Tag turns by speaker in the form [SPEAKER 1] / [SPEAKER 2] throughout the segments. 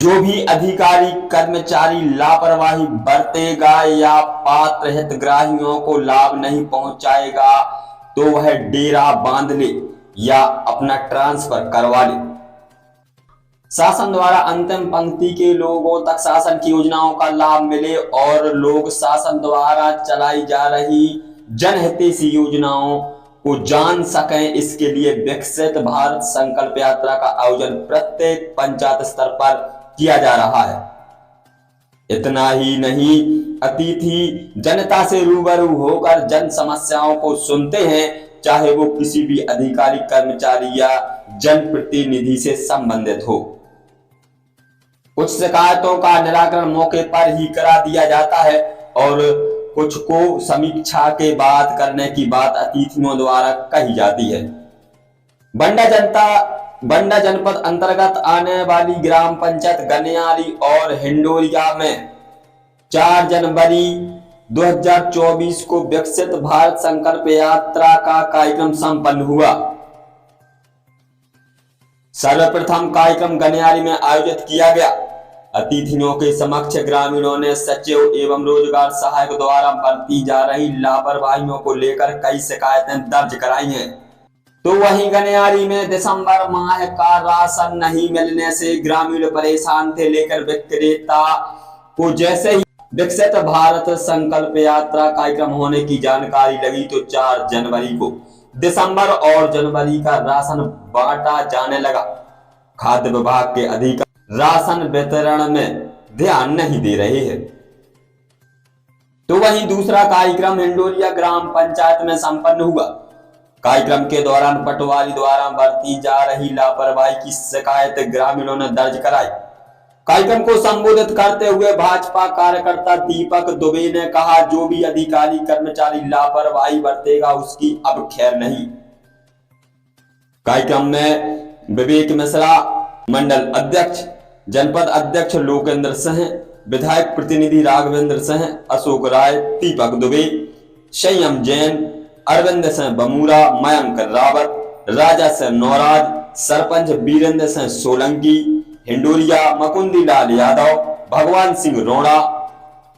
[SPEAKER 1] जो भी अधिकारी कर्मचारी लापरवाही बरतेगा या पात्र हितग्राहियों को लाभ नहीं पहुंचाएगा तो वह डेरा बांध ले या अपना ट्रांसफर करवा ले। शासन द्वारा अंतिम पंक्ति के लोगों तक शासन की योजनाओं का लाभ मिले और लोग शासन द्वारा चलाई जा रही जनहितैषी योजनाओं को जान सकें, इसके लिए विकसित भारत संकल्प यात्रा का आयोजन प्रत्येक पंचायत स्तर पर किया जा रहा है। इतना ही नहीं, अतिथि जनता से रूबरू होकर जन समस्याओं को सुनते हैं, चाहे वो किसी भी अधिकारी कर्मचारी या जनप्रतिनिधि से संबंधित हो। कुछ शिकायतों का निराकरण मौके पर ही करा दिया जाता है और कुछ को समीक्षा के बाद करने की बात अतिथियों द्वारा कही जाती है। बंडा जनपद अंतर्गत आने वाली ग्राम पंचायत गनियारी और हिंडोरिया में 4 जनवरी 2024 को विकसित भारत संकल्प यात्रा का कार्यक्रम संपन्न हुआ। सर्वप्रथम कार्यक्रम गनियारी में आयोजित किया गया। अतिथियों के समक्ष ग्रामीणों ने सचिव एवं रोजगार सहायक द्वारा बरती जा रही लापरवाहियों को लेकर कई शिकायतें दर्ज कराई हैं। तो वहीं गनियारी में दिसंबर माह का राशन नहीं मिलने से ग्रामीण परेशान थे, लेकर विक्रेता को जैसे ही विकसित भारत संकल्प यात्रा कार्यक्रम होने की जानकारी लगी तो 4 जनवरी को दिसंबर और जनवरी का राशन बांटा जाने लगा। खाद्य विभाग के अधिकारी राशन वितरण में ध्यान नहीं दे रहे हैं। तो वहीं दूसरा कार्यक्रम हिंडोरिया ग्राम पंचायत में संपन्न हुआ। कार्यक्रम के दौरान पटवारी द्वारा बरती जा रही लापरवाही की शिकायत ग्रामीणों ने दर्ज कराई। कार्यक्रम को संबोधित करते हुए भाजपा कार्यकर्ता दीपक दुबे ने कहा, जो भी अधिकारी कर्मचारी लापरवाही बरतेगा उसकी अब खैर नहीं। कार्यक्रम में विवेक मिश्रा, मंडल अध्यक्ष, जनपद अध्यक्ष लोकेंद्र सिंह, विधायक प्रतिनिधि राघवेंद्र सिंह, अशोक राय, दीपक दुबे, संयम जैन, अरविंद सिंह बमूरा, मयंक रावत, राजा सिंह नौराज, सरपंच वीरेंद्र सिंह सोलंकी, हिंडोरिया मकुंदी लाल यादव, भगवान सिंह रोड़ा,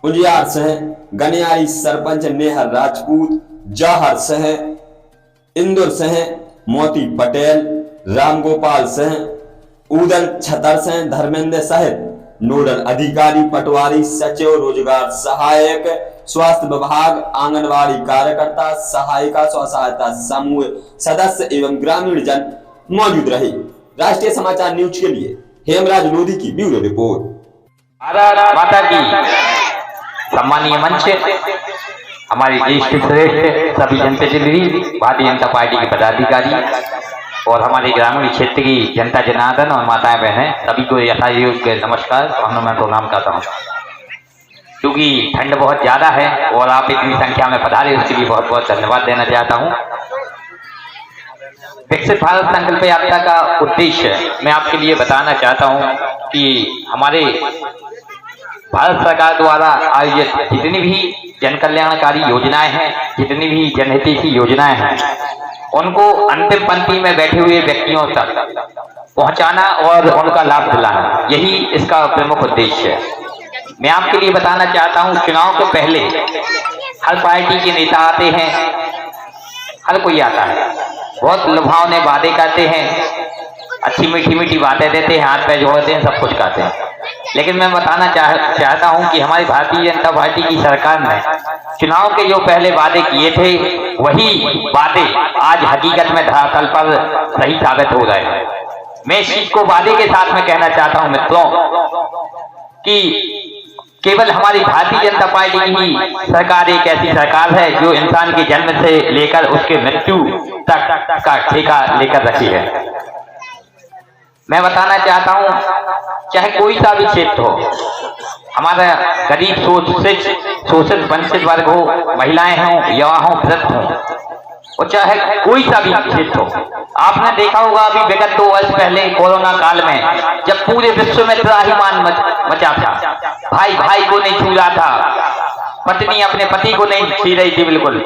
[SPEAKER 1] उजियार सिंह, गनियारी सरपंच नेहर राजपूत, जाहर सिंह, इंदुर सिंह, मोती पटेल, रामगोपाल सिंह, उदल छतर सिंह, धर्मेंद्र सहित नोडल अधिकारी, पटवारी, सचिव, रोजगार सहायक, स्वास्थ्य विभाग, आंगनबाड़ी कार्यकर्ता, सहायिका, स्व सहायता समूह सदस्य एवं ग्रामीण जन मौजूद रहे। राष्ट्रीय समाचार न्यूज के लिए हेमराज लोधी की ब्यूरो रिपोर्ट।
[SPEAKER 2] माता की सम्मानीय मंच, हमारी ज्येष्ठ श्रेष्ठ सभी जनप्रतिनिधि, भारतीय जनता पार्टी के पदाधिकारी और हमारे ग्रामीण क्षेत्र की जनता जनार्दन और माताएं बहनें, सभी को यथायोग्य नमस्कार और मैं प्रणाम करता हूँ। क्योंकि ठंड बहुत ज्यादा है और आप इतनी संख्या में पधारे, उसके लिए बहुत बहुत धन्यवाद देना चाहता हूँ। विकसित भारत संकल्प यात्रा का उद्देश्य मैं आपके लिए बताना चाहता हूँ कि हमारे भारत सरकार द्वारा आयोजित जितनी भी जन कल्याणकारी योजनाएं हैं, जितनी भी जनहितैषी योजनाएं हैं, उनको अंतिम पंक्ति में बैठे हुए व्यक्तियों तक पहुंचाना और उनका लाभ दिलाना, यही इसका प्रमुख उद्देश्य है। मैं आपके लिए बताना चाहता हूं, चुनाव के पहले हर पार्टी के नेता आते हैं, हर कोई आता है, बहुत लुभावने वादे करते हैं, अच्छी मीठी मीठी बातें देते हैं, हाथ पैर जोड़ते हैं, सब कुछ करते हैं। लेकिन मैं बताना चाहता हूं कि हमारी भारतीय जनता पार्टी की सरकार ने चुनाव के जो पहले वादे किए थे, वही वादे आज हकीकत में धरातल पर सही साबित हो रहे हैं। मैं इस चीज को वादे के साथ में कहना चाहता हूं मित्रों कि केवल हमारी भारतीय जनता पार्टी की ही सरकार एक ऐसी सरकार है जो इंसान के जन्म से लेकर उसके मृत्यु तक का ठेका लेकर रखी है। मैं बताना चाहता हूं, चाहे कोई सा भी क्षेत्र हो, हमारा गरीब शोषित वंचित वर्ग हो, महिलाएं हों, युवा हों, वृद्ध हों, और चाहे कोई सा भी क्षेत्र हो। आपने देखा होगा अभी विगत 2 वर्ष पहले कोरोना काल में जब पूरे विश्व में त्राहिमाम मचा था, भाई भाई को नहीं छू रहा था, पत्नी अपने पति को नहीं छू रही थी, बिल्कुल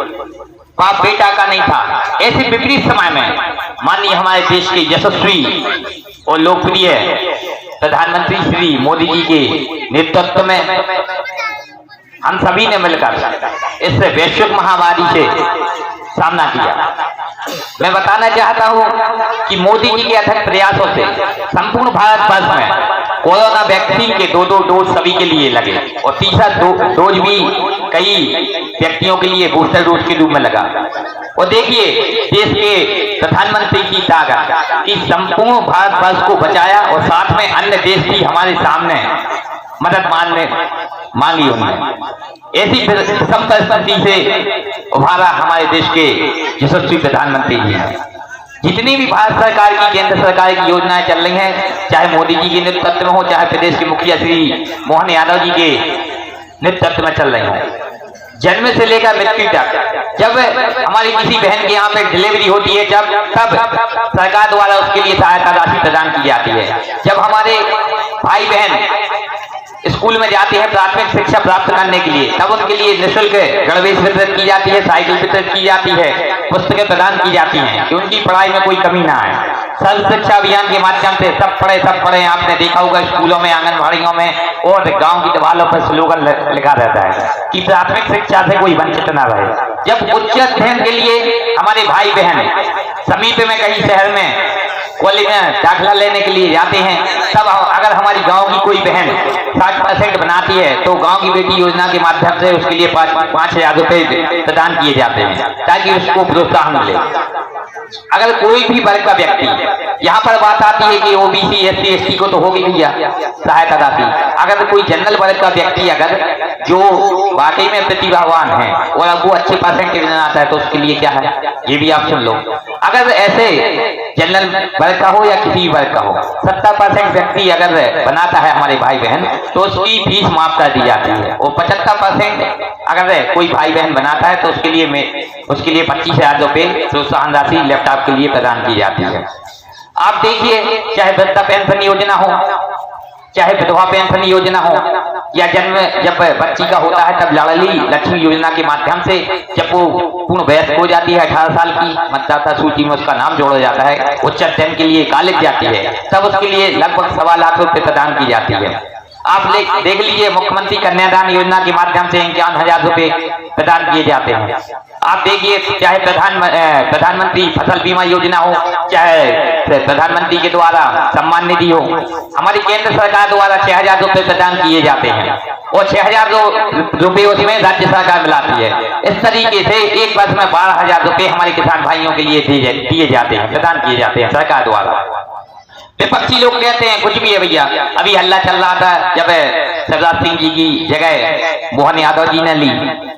[SPEAKER 2] बाप बेटा का नहीं था। ऐसे विपरीत समय में माननीय हमारे देश के यशस्वी और लोकप्रिय प्रधानमंत्री श्री मोदी जी के नेतृत्व में हम सभी ने मिलकर इस वैश्विक महामारी से सामना किया। मैं बताना चाहता हूं कि मोदी जी के अथक प्रयासों से संपूर्ण भारतवर्ष में कोरोना वैक्सीन के 2 डोज सभी के लिए लगे और तीसरा डोज भी कई व्यक्तियों के लिए बूस्टर डोज के रूप में लगा। और देखिए देश के प्रधानमंत्री की ताकत कि संपूर्ण भारतवर्ष को बचाया और साथ में अन्य देश भी हमारे सामने मदद मांगी उन्होंने। ऐसी विषम परिस्थिति से उभारा हमारे देश के यशस्वी प्रधानमंत्री जी हैं। जितनी भी भारत सरकार की केंद्र सरकार की योजनाएं चल रही हैं, चाहे मोदी जी के नेतृत्व में हो, चाहे प्रदेश के मुखिया श्री मोहन यादव जी के नेतृत्व में चल रही हो, जन्म से लेकर मृत्यु तक जब हमारी किसी बहन के यहाँ पे डिलीवरी होती है तब सरकार द्वारा उसके लिए सहायता राशि प्रदान की जाती है। जब हमारे भाई बहन स्कूल में जाते हैं प्राथमिक शिक्षा प्राप्त करने के लिए तब उनके लिए निःशुल्क गणवेश वितरित की जाती है, साइकिल वितरित की जाती है, पुस्तकें प्रदान की जाती हैं कि उनकी पढ़ाई में कोई कमी ना आए। सर्व शिक्षा अभियान के माध्यम से सब पढ़े आपने देखा होगा स्कूलों में, आंगनबाड़ियों में और गांव की दीवारों पर स्लोगन लिखा रहता है कि प्राथमिक शिक्षा से कोई वंचित ना रहे। जब उच्च अध्ययन के लिए हमारे भाई बहन समीप में कहीं शहर में कॉलेज में दाखिला लेने के लिए जाते हैं तब अगर हमारी गांव की कोई बहन 60% बनाती है तो गांव की बेटी योजना के माध्यम से उसके लिए 5,000 रुपए प्रदान किए जाते हैं ताकि उसको प्रोत्साहन मिले। अगर कोई भी वर्ग का व्यक्ति, यहाँ पर बात आती है कि ओबीसी SC ST को तो होगी भैया सहायता राशि, अगर कोई जनरल वर्ग का व्यक्ति अगर जो वाकई में प्रतिभावान है और वो अच्छे परसेंटेज आता है तो उसके लिए क्या है ये भी आप सुन लो। अगर ऐसे जनरल वर्ग का हो या किसी वर्ग का हो 70% व्यक्ति अगर बनाता है हमारे भाई बहन तो उसकी फीस माफ कर दी जाती है और 75% अगर कोई भाई बहन बनाता है तो उसके लिए 25,000 रुपए प्रोत्साहन राशि लैपटॉप के लिए प्रदान की जाती है। आप देखिए चाहे वृद्धा पेंशन योजना हो, चाहे विधवा पेंशन योजना हो या जब बच्ची का होता है तब लाडली लक्ष्मी योजना के माध्यम से जब वो पूर्ण वयस्क हो जाती है 18 साल की मतदाता सूची में उसका नाम जोड़ा जाता है, उच्च अध्ययन के लिए कॉलेज जाती है तब उसके लिए लगभग 1.25 लाख रुपए प्रदान की जाती है। आप देख लीजिए मुख्यमंत्री कन्यादान योजना के माध्यम से 51,000 रुपए प्रदान किए जाते हैं। आप देखिए चाहे प्रधानमंत्री फसल बीमा योजना हो, चाहे प्रधानमंत्री के द्वारा सम्मान निधि हो, हमारी केंद्र सरकार द्वारा 6,000 रुपए प्रदान किए जाते हैं और 6,000 रुपए उसमें राज्य सरकार मिलाती है। इस तरीके से एक वर्ष में 12,000 रुपए हमारे किसान भाइयों के लिए दिए जाते हैं, प्रदान किए जाते हैं सरकार द्वारा। विपक्षी लोग कहते हैं कुछ भी है भैया, अभी हल्ला चल रहा था जब शिवराज सिंह जी की जगह मोहन यादव जी ने ली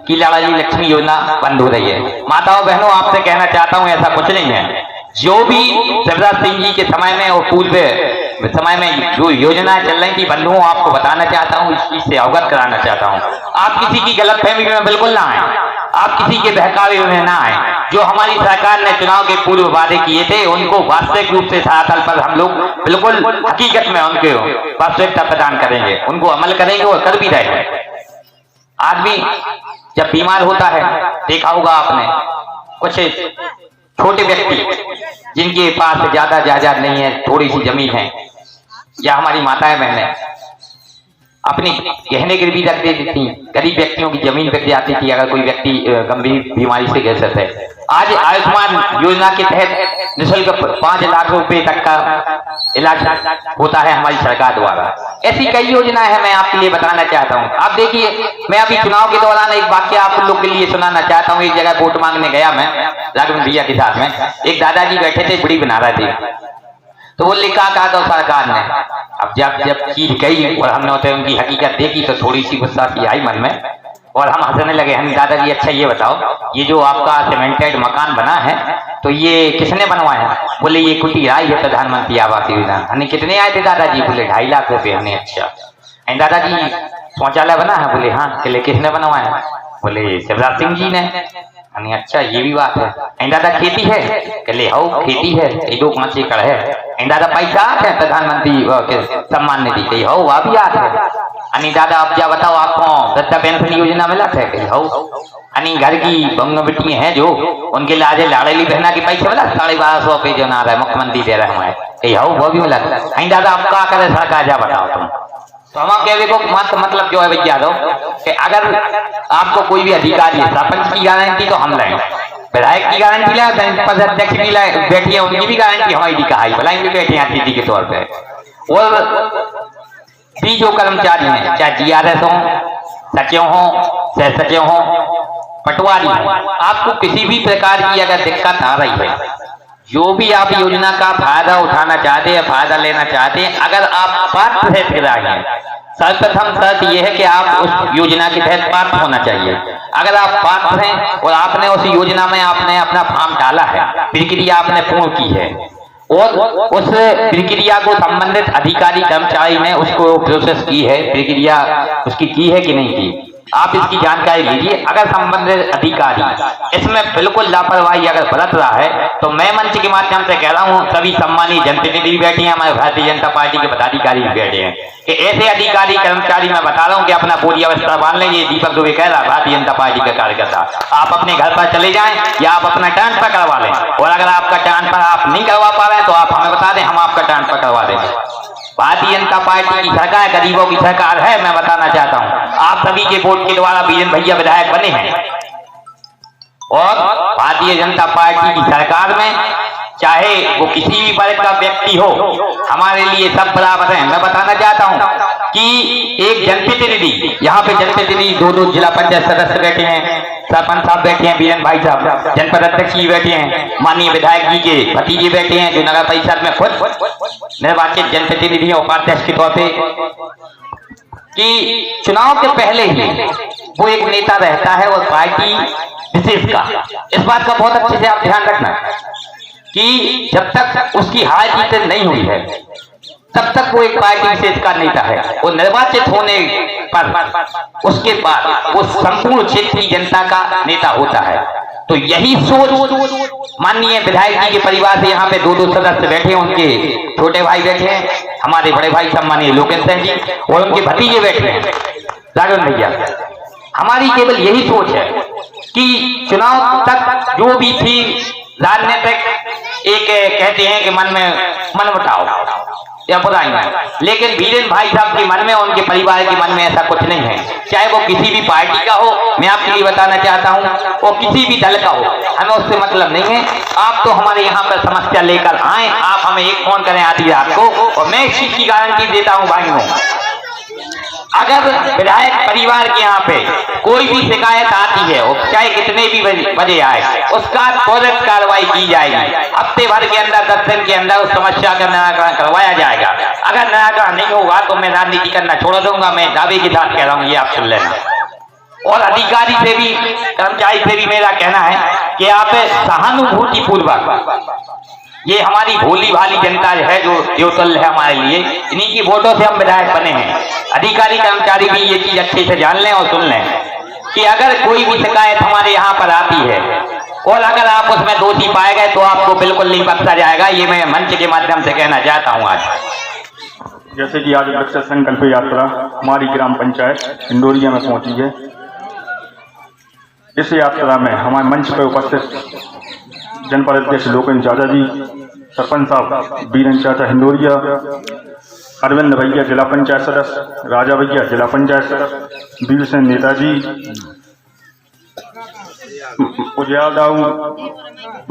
[SPEAKER 2] कि लाडली लक्ष्मी योजना बंद हो रही है। माताओं बहनों आपसे कहना चाहता हूं ऐसा कुछ नहीं है। जो भी शिवराज सिंह जी के समय में और पूर्व समय में जो योजना चल रही थी बंद हो, आपको बताना चाहता हूं, इस चीज से अवगत कराना चाहता हूं। आप किसी की गलतफहमी में बिल्कुल ना आए, आप किसी के बहकावे में ना आए। जो हमारी सरकार ने चुनाव के पूर्व वादे किए थे उनको वास्तविक रूप से धरातल पर हम लोग बिल्कुल हकीकत में उनके वास्तविकता प्रदान करेंगे, उनको अमल करेंगे और कर भी रहे हैं। आदमी जब बीमार होता है देखा होगा आपने, कुछ छोटे व्यक्ति जिनके पास ज्यादा जायदाद नहीं है, थोड़ी सी जमीन है, या हमारी माताएं बहनें अपनी गहने गिरवी रख देती थी, गरीब व्यक्तियों की जमीन बिक जाती थी अगर कोई व्यक्ति गंभीर बीमारी से ग्रसित है। आज आयुष्मान योजना के तहत निःशुल्क 5 लाख रुपए तक का इलाज होता है हमारी सरकार द्वारा। ऐसी कई योजनाएं हैं, मैं आपके लिए बताना चाहता हूं। आप देखिए, मैं अभी चुनाव के दौरान एक वाक्य आप लोग के लिए सुनाना चाहता हूं। एक जगह वोट मांगने गया मैं राघवन भैया के साथ में, एक दादाजी बैठे थे, बड़ी बना रहे थे, तो वो लिखा कहा तो सरकार ने, अब जब चीज गई और हमने उसे उनकी हकीकत देखी तो थोड़ी सी गुस्सा सी आई मन में और हम हंसने लगे। हम दादाजी अच्छा ये बताओ, ये जो आपका सीमेंटेड मकान बना है तो ये किसने बनवाया? बोले ये कुटी आई है प्रधानमंत्री आवास योजना। हमने कितने आए थे दादाजी? बोले 2.5 लाख रुपए। हमने अच्छा दादाजी शौचालय बना है? बोले हाँ। बोले किसने बनवाया? बोले शिवराज सिंह जी ने। हमने अच्छा ये भी बात है। दादा खेती है? कहले हो खेती है, 2-5 एकड़ है। दादा पैसा है प्रधानमंत्री के सम्मान निधि कही हो वह भी आते है। दादा अब क्या बताओ आपको वृद्धा पेंशन योजना मिला था? कही हो। यानी घर की बंग बेटी हैं जो उनके लिए आज लाड़ली बहना के पैसे मिला 1250 रुपये जो ना रहा है मुख्यमंत्री दे रहे हमारे कही हो वो भी मिला कहीं दादा आप क्या करे सरकार जा बताओ तुम तो हम कहने को मत मतलब जो है भैया दो कि अगर आपको कोई भी अधिकारी है सरपंच की गारंटी तो हम लें विधायक की गारंटी लाए जनपद अध्यक्ष की बैठी है उनकी भी गारंटी हमारी कहा भलाई भी बैठे हैं अतिथि के तौर पर और भी जो कर्मचारी हैं चाहे GRS हो सचिव हो सह सचिव हो पटवारी हो आपको किसी भी प्रकार की अगर दिक्कत आ रही है जो भी आप योजना का फायदा उठाना चाहते हैं फायदा लेना चाहते हैं अगर आप पात्र हितग्राही हैं सर्वप्रथम शर्त यह है कि आप उस योजना के तहत पात्र होना चाहिए अगर आप पात्र हैं और आपने उस योजना में आपने अपना फॉर्म डाला है प्रक्रिया आपने पूर्ण की है और उस प्रक्रिया को संबंधित अधिकारी कर्मचारी ने उसको प्रोसेस की है प्रक्रिया उसकी की है कि नहीं की आप इसकी जानकारी लीजिए अगर संबंधित अधिकारी इसमें बिल्कुल लापरवाही अगर बरत रहा है तो मैं मंच के माध्यम से कह रहा हूं सभी सम्मानित जनप्रतिनिधि बैठे हैं हमारे भारतीय जनता पार्टी के पदाधिकारी भी बैठे हैं कि ऐसे अधिकारी कर्मचारी मैं बता रहा हूं कि अपना पूरी अवस्था मान लेंगे दीपक दुबे कह रहा भारतीय जनता पार्टी का कार्यकर्ता आप अपने घर पर चले जाएं या आप अपना ट्रांसफर करवा लें और अगर आपका ट्रांसफर आप नहीं करवा पा रहे हैं तो आप हमें बता दें हम आपका ट्रांसफर करवा देंगे भारतीय जनता पार्टी की सरकार गरीबों की सरकार है मैं बताना चाहता हूं आप सभी के वोट के द्वारा बीरेन भैया विधायक बने हैं और भारतीय जनता पार्टी की सरकार में चाहे वो किसी भी वर्ग का व्यक्ति हो हमारे लिए सब बराबर हैं मैं बताना चाहता हूं कि एक जनप्रतिनिधि यहाँ पे जनप्रतिनिधि दो जिला पंचायत सदस्य बैठे हैं सरपंच साहब बैठे हैं बीरेन भाई साहब जनपद अध्यक्ष जी बैठे हैं माननीय विधायक जी के भतीजे बैठे हैं जो नगर परिषद में खुद निर्वाचित जनप्रतिनिधि उपाध्यक्ष के तौर पे कि चुनाव के पहले ही वो एक नेता रहता है और पार्टी विशेष का इस बात का बहुत अच्छे से आप ध्यान रखना कि जब तक उसकी हार जीत नहीं हुई है तब तक वो एक पार्टी विशेष का नेता है और निर्वाचित होने पर उसके बाद वो संपूर्ण क्षेत्रीय जनता का नेता होता है तो यही सोच माननीय विधायक जी के परिवार से यहाँ पे दो सदस्य बैठे हैं उनके छोटे भाई बैठे हैं हमारे बड़े भाई सम्मानीय लोकेश सिंह जी और उनके भतीजे बैठे हैं राघवन भैया हमारी केवल यही सोच है कि चुनाव तक जो भी थी राजनीतिक एक कहते हैं कि मन मुटाव या बुराइयां लेकिन बीरेन भाई साहब के मन में उनके परिवार के मन में ऐसा कुछ नहीं है चाहे वो किसी भी पार्टी का हो मैं आपके लिए बताना चाहता हूं वो किसी भी दल का हो हमें उससे मतलब नहीं है आप तो हमारे यहाँ पर समस्या लेकर आए आप हमें एक फोन करें आधी रात को और मैं इस चीज की गारंटी देता हूं भाइयों अगर विधायक परिवार के यहाँ पे कोई भी शिकायत आती है और चाहे कितने भी बजे आए उसका त्वरित कार्रवाई की जाएगी हफ्ते भर के अंदर 10 दिन के अंदर उस समस्या का निराकरण करवाया जाएगा अगर निराकरण नहीं होगा तो मैं राजनीति करना छोड़ दूंगा मैं दावे के साथ कह रहा हूँ ये आप सुन लेना और अधिकारी से भी कर्मचारी से भी मेरा कहना है कि आप सहानुभूति पूर्वक ये हमारी भोली भाली जनता है जो देवतुल्य है हमारे लिए इन्हीं की वोटों से हम विधायक बने हैं अधिकारी कर्मचारी भी ये चीज अच्छे से जान लें और सुन लें कि अगर कोई भी शिकायत हमारे यहाँ पर आती है और अगर आप उसमें दोषी पाए गए तो आपको बिल्कुल नहीं बख्शा जाएगा ये मैं मंच के माध्यम से कहना चाहता हूँ आज
[SPEAKER 3] जैसे कि आज विकसित संकल्प यात्रा हमारी ग्राम पंचायत हिंडोरिया में पहुंची है इस यात्रा में हमारे मंच पर उपस्थित जनपद अध्यक्ष लोकेश चाचा जी सरपंच साहब बीरन चाचा हिंडोरिया अरविंद भैया जिला पंचायत सदस्य राजा भैया जिला पंचायत सदस्य वीर सिंह नेताजी उजयाल दाऊ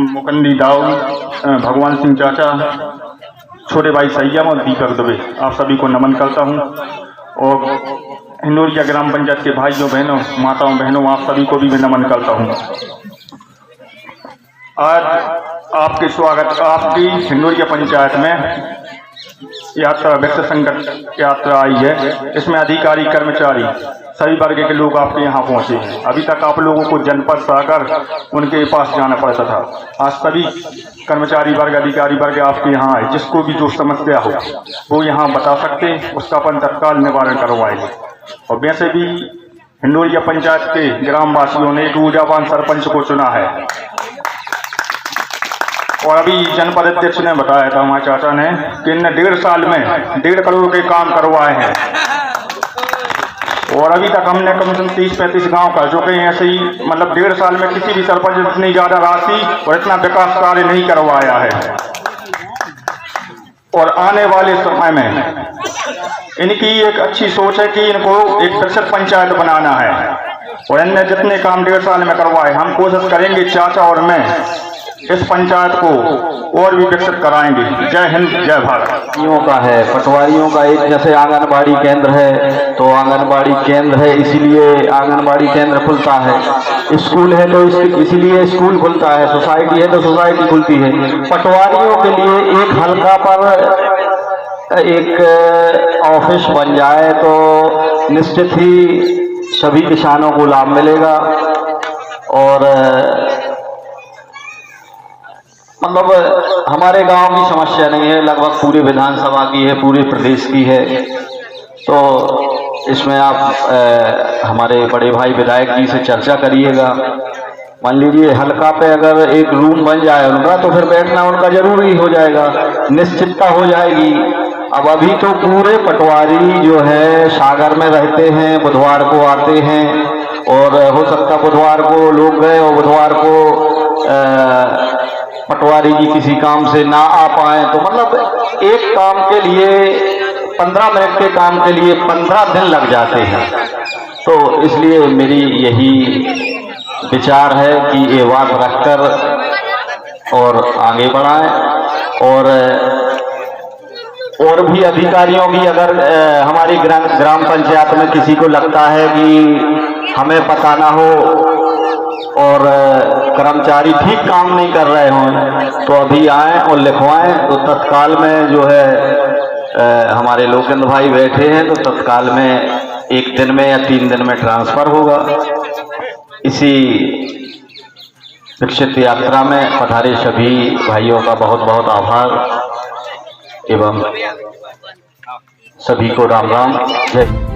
[SPEAKER 3] मुकंदी दाऊ भगवान सिंह चाचा छोटे भाई सैयम और दीपक दुबे आप सभी को नमन करता हूं और हिंडोरिया ग्राम पंचायत के भाइयों बहनों माताओं बहनों आप सभी को भी मैं नमन करता हूं आज आपके स्वागत आपकी हिंडोरिया पंचायत में यात्रा विकसित संकल्प यात्रा आई है इसमें अधिकारी कर्मचारी सभी वर्ग के लोग आपके यहाँ पहुँचे हैं अभी तक आप लोगों को जनपद से आकर उनके पास जाना पड़ता था आज सभी कर्मचारी वर्ग अधिकारी वर्ग आपके यहाँ आए जिसको भी जो समस्या हो वो यहाँ बता सकते उसका अपन तत्काल निवारण करवाएंगे और वैसे भी हिंडोरिया पंचायत के ग्रामवासियों ने एक ऊर्जावान सरपंच को चुना है और अभी जनपद अध्यक्ष ने बताया था हमारे चाचा ने कि इन 1.5 साल में 1.5 करोड़ के काम करवाए हैं और अभी तक हमने कम से कम 30-35 गांव कर चुके हैं। ऐसे ही मतलब 1.5 साल में किसी भी सरपंच ने इतनी ज़्यादा राशि और इतना विकास कार्य नहीं करवाया है। और आने वाले समय में इनकी एक अच्छी सोच है कि इनको एक विकसित पंचायत बनाना है और इनने जितने काम 1.5 साल में करवाए, हम कोशिश करेंगे चाचा और मैं इस पंचायत को और भी विकसित कराएंगे। जय हिंद, जय भारत।
[SPEAKER 4] पटवारियों का है, पटवारियों का एक जैसे आंगनबाड़ी केंद्र है तो आंगनबाड़ी केंद्र है, इसीलिए आंगनबाड़ी केंद्र खुलता है। स्कूल है तो इसीलिए स्कूल खुलता है। सोसाइटी है तो सोसाइटी खुलती है। पटवारियों के लिए एक हल्का पर एक ऑफिस बन जाए तो निश्चित ही सभी किसानों को लाभ मिलेगा। और मतलब हमारे गांव की समस्या नहीं है, लगभग पूरे विधानसभा की है, पूरे प्रदेश की है। तो इसमें आप हमारे बड़े भाई विधायक जी से चर्चा करिएगा। मान लीजिए हल्का पे अगर एक रूम बन जाए उनका तो फिर बैठना उनका जरूरी हो जाएगा, निश्चितता हो जाएगी। अब अभी तो पूरे पटवारी जो है सागर में रहते हैं, बुधवार को आते हैं और हो सकता बुधवार को लोग गए और बुधवार को पटवारी जी किसी काम से ना आ पाए, तो मतलब एक काम के लिए 15 मिनट के काम के लिए 15 दिन लग जाते हैं। तो इसलिए मेरी यही विचार है कि ये बात रखकर और आगे बढ़ाएं। और भी अधिकारियों की अगर हमारी ग्राम पंचायत में किसी को लगता है कि हमें पता ना हो और कर्मचारी ठीक काम नहीं कर रहे हों तो अभी आएं और लिखवाएं, तो तत्काल में जो है हमारे लोकेंद्र भाई बैठे हैं तो तत्काल में 1 दिन में या 3 दिन में ट्रांसफर होगा। इसी विकसित यात्रा में पधारे सभी भाइयों का बहुत बहुत आभार एवं सभी को राम राम, जय।